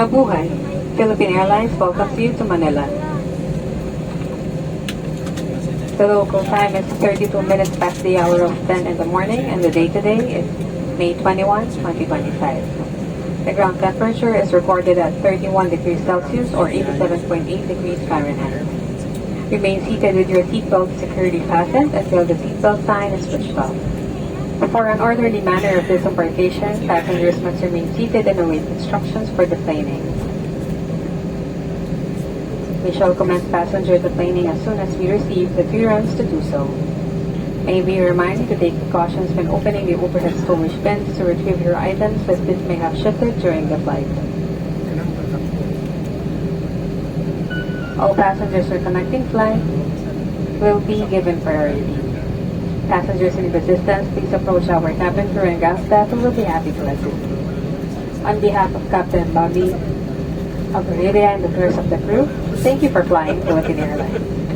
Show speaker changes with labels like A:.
A: Mabuhay! Philippine Airlines welcomes you to Manila. The local time is 32 minutes past the hour of 10 in the morning, and the date today is May 21, 2025. The ground temperature is recorded at 31 degrees Celsius or 87.8 degrees Fahrenheit. Remain seated with your seatbelt securely fastened until the seatbelt sign is switched off. For an orderly manner of disembarkation, passengers must remain seated and await instructions for deplaning. We shall commence passenger deplaning as soon as we receive the clearance to do so. May we remind you to take precautions when opening the overhead storage bins to retrieve your items, as this may have shifted during the flight. All passengers for connecting flight will be given priority. Passengers in resistance, please approach our cabin crew and ground staff who will be happy to assist. On behalf of Captain Bobby Aurelia and the rest of the crew, thank you for flying Philippine Airlines.